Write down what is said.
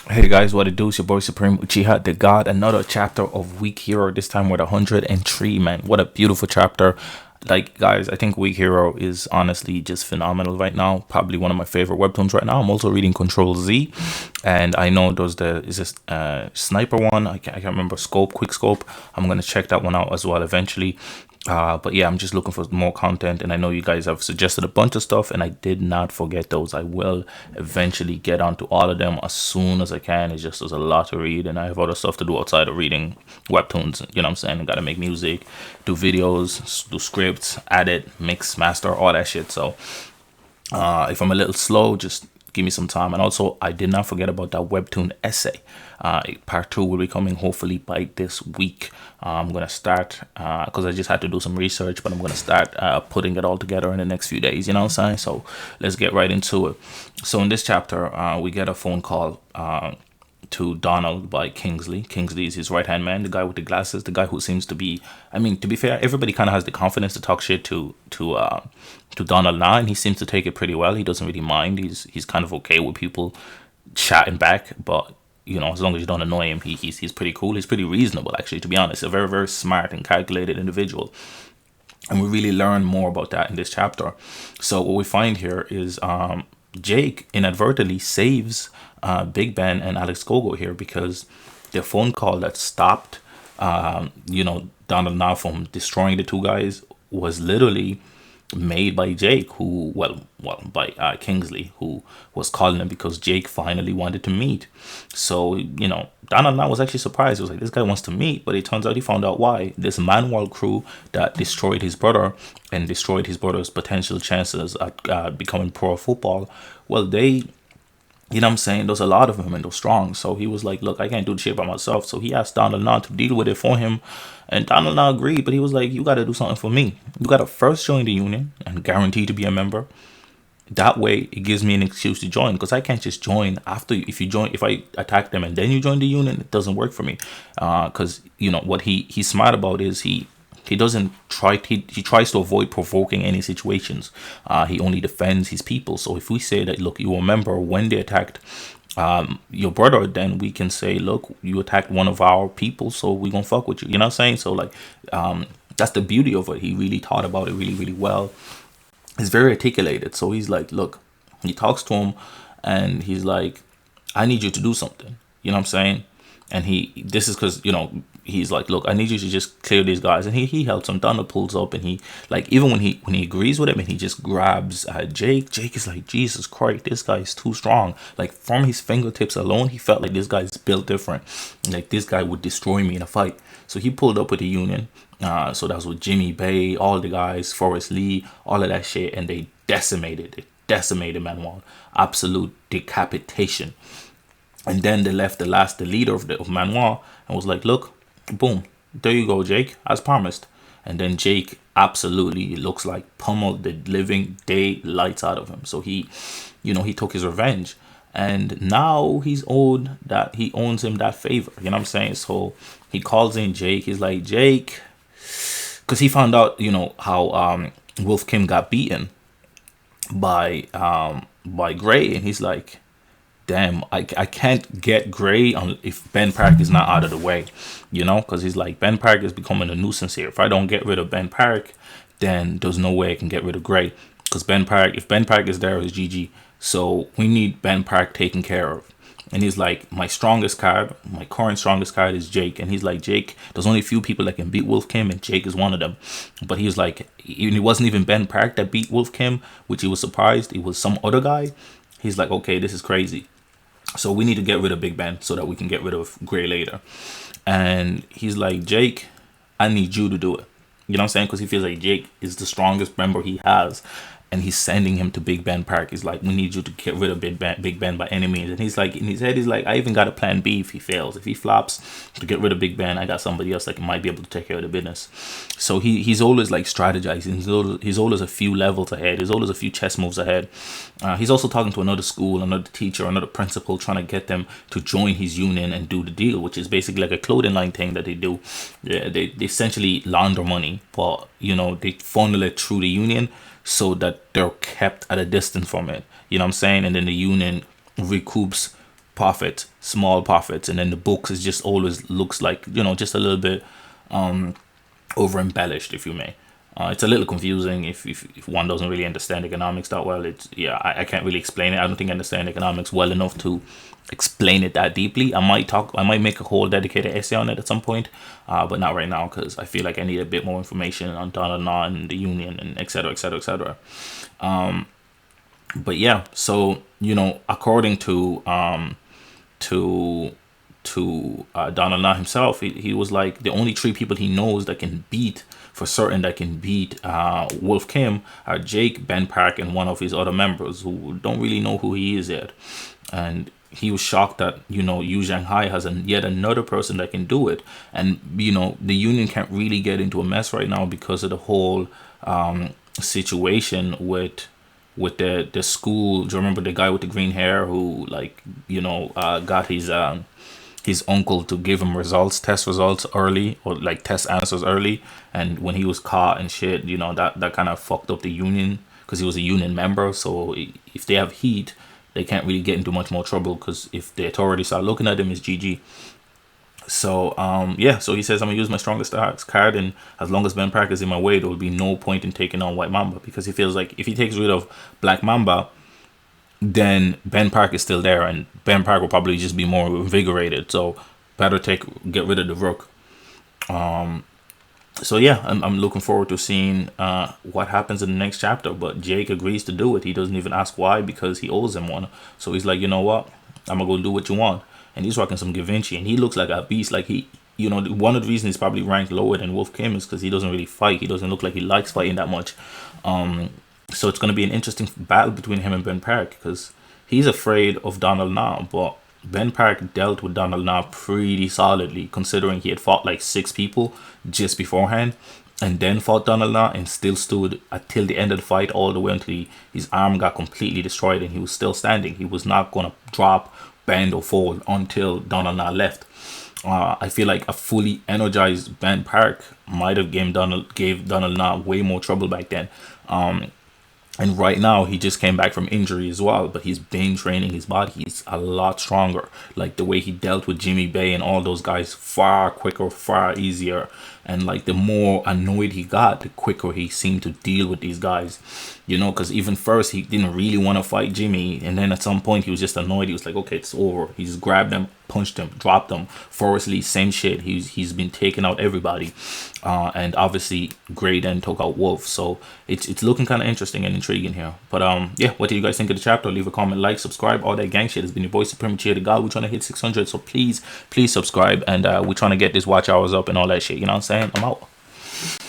Hey guys, what it do? It's your boy Supreme Uchiha, the God. Another chapter of Week Hero. This time with 103, man. What a beautiful chapter. Like, guys, I think Week Hero is honestly just phenomenal right now. Probably one of my favorite webtoons right now. I'm also reading Control Z, and I know there's this sniper one. I can't remember scope, quick scope. I'm gonna check that one out as well eventually. But yeah, I'm just looking for more content, and I know you guys have suggested a bunch of stuff, and I did not forget those. I will eventually get onto all of them as soon as I can. It's just there's a lot to read, and I have other stuff to do outside of reading webtoons. You know what I'm saying? I gotta make music, do videos, do scripts, edit, mix, master, all that shit. So if I'm a little slow, just give me some time. And also, I did not forget about that webtoon essay. Part two will be coming hopefully by this week. I'm gonna start because I just had to do some research, but I'm gonna start putting it all together in the next few days. You know what I'm saying? So let's get right into it. So in this chapter, we get a phone call. To Donald by Kingsley. Kingsley is his right hand man, the guy with the glasses, the guy who seems to be. I mean, to be fair, everybody kind of has the confidence to talk shit to Donald now, and he seems to take it pretty well. He doesn't really mind. He's kind of okay with people chatting back, but you know, as long as you don't annoy him, he's pretty cool. He's pretty reasonable, actually. To be honest, a very very smart and calculated individual. And we really learn more about that in this chapter. So what we find here is Jake inadvertently saves Big Ben and Alex Gogo here because the phone call that stopped, Donald now from destroying the two guys was literally made by Jake, who, by Kingsley, who was calling him because Jake finally wanted to meet. So, Donald now was actually surprised. He was like, this guy wants to meet, but it turns out he found out why. This manhua crew that destroyed his brother and destroyed his brother's potential chances at becoming pro football, well, they you know what I'm saying? There's a lot of them and they're strong. So he was like, look, I can't do the shit by myself. So he asked Donald Now to deal with it for him. And Donald Now agreed, but he was like, you got to do something for me. You got to first join the union and guarantee to be a member. That way, it gives me an excuse to join because I can't just join after. If I attack them and then you join the union, it doesn't work for me. Because, what he's smart about is he doesn't try. He tries to avoid provoking any situations. He only defends his people. So if we say that, look, you remember when they attacked your brother, then we can say, look, you attacked one of our people, so we gonna fuck with you. You know what I'm saying? So like, that's the beauty of it. He really thought about it really, really well. He's very articulated. So he's like, look, he talks to him, and he's like, I need you to do something. You know what I'm saying? And this is because, he's like, look, I need you to just clear these guys. And he helps him. Donald pulls up, and he, like, even when he agrees with him and he just grabs Jake is like, Jesus Christ, this guy is too strong. Like, from his fingertips alone, he felt like this guy's built different. Like, this guy would destroy me in a fight. So he pulled up with the Union. So that was with Jimmy Bay, all the guys, Forrest Lee, all of that shit. And they decimated Manuel. Absolute decapitation. And then they left the leader of Manoir, and was like, look, boom, there you go, Jake, as promised. And then Jake absolutely looks like pummeled the living daylights out of him. So he took his revenge. And now he owns him that favor. You know what I'm saying? So he calls in Jake. He's like, Jake, because he found out, how Wolf Kim got beaten by Gray, and he's like, damn, I can't get Gray if Ben Park is not out of the way, because he's like, Ben Park is becoming a nuisance here. If I don't get rid of Ben Park, then there's no way I can get rid of Gray, because if Ben Park is there, it's GG. So we need Ben Park taken care of. And he's like, my current strongest card is Jake. And he's like, Jake, there's only a few people that can beat Wolf Kim, and Jake is one of them. But he was like, it wasn't even Ben Park that beat Wolf Kim, which he was surprised. It was some other guy. He's like, okay, this is crazy. So we need to get rid of Big Ben so that we can get rid of Gray later. And he's like, Jake, I need you to do it. You know what I'm saying? Because he feels like Jake is the strongest member he has. And he's sending him to Big Ben Park. He's like, we need you to get rid of Big Ben by any means. And he's like, in his head, he's like, I even got a plan B if he fails. If he flops to get rid of Big Ben, I got somebody else that might be able to take care of the business. So he's always like strategizing. He's always a few levels ahead. He's always a few chess moves ahead. He's also talking to another school, another teacher, another principal, trying to get them to join his union and do the deal, which is basically like a clothing line thing that they do. Yeah, they essentially launder money, but they funnel it through the union so that they're kept at a distance from it. You know what I'm saying? And then the union recoups profits, small profits, and then the books is just always looks like, just a little bit over embellished, if you may. It's a little confusing if one doesn't really understand economics that well. I can't really explain it. I don't think I understand economics well enough to explain it that deeply. I might make a whole dedicated essay on it at some point, but not right now, because I feel like I need a bit more information on Donald Na and the union, and et cetera, et cetera, et cetera. But yeah, so according to Donald Na himself, he was like, the only three people he knows that can beat for certain, that can beat Wolf Kim, are Jake, Ben Park, and one of his other members who don't really know who he is yet. And he was shocked that Yu Shanghai has yet another person that can do it. And the union can't really get into a mess right now because of the whole situation with the school. Do you remember the guy with the green hair who got his uncle to give him test results early, or like test answers early, and when he was caught and shit, that kind of fucked up the union, because he was a union member. So if they have heat, they can't really get into much more trouble, because if the authorities start looking at them, it's GG. So so he says, I'm gonna use my strongest card, and as long as Ben Park is in my way, there will be no point in taking on White Mamba, because he feels like if he takes rid of Black Mamba, then Ben Park is still there, and Ben Park will probably just be more invigorated. So better get rid of the Rook. So yeah, I'm looking forward to seeing what happens in the next chapter. But Jake agrees to do it. He doesn't even ask why, because he owes him one. So he's like, you know what? I'm gonna go do what you want. And he's rocking some Givenchy, and he looks like a beast. Like one of the reasons he's probably ranked lower than Wolf Kim is because he doesn't really fight. He doesn't look like he likes fighting that much. So it's going to be an interesting battle between him and Ben Park, because he's afraid of Donald Na, but Ben Park dealt with Donald Na pretty solidly, considering he had fought like 6 people just beforehand, and then fought Donald Na, and still stood until the end of the fight, all the way until his arm got completely destroyed, and he was still standing. He was not going to drop, bend, or fold until Donald Na left. I feel like a fully energized Ben Park might have gave Donald Na way more trouble back then. And right now, he just came back from injury as well, but he's been training his body. He's a lot stronger. Like the way he dealt with Jimmy Bay and all those guys, far quicker, far easier. And like the more annoyed he got, the quicker he seemed to deal with these guys. Because even first, he didn't really want to fight Jimmy. And then at some point, he was just annoyed. He was like, okay, it's over. He just grabbed them, punched them, dropped them. Forrest Lee, same shit. He's been taking out everybody. And obviously, Gray then took out Wolf. So it's looking kind of interesting and intriguing here. But yeah, what do you guys think of the chapter? Leave a comment, like, subscribe, all that gang shit. It's been your boy Supreme the God. We're trying to hit 600. So please subscribe. And we're trying to get this watch hours up and all that shit. You know what I'm saying? I'm out.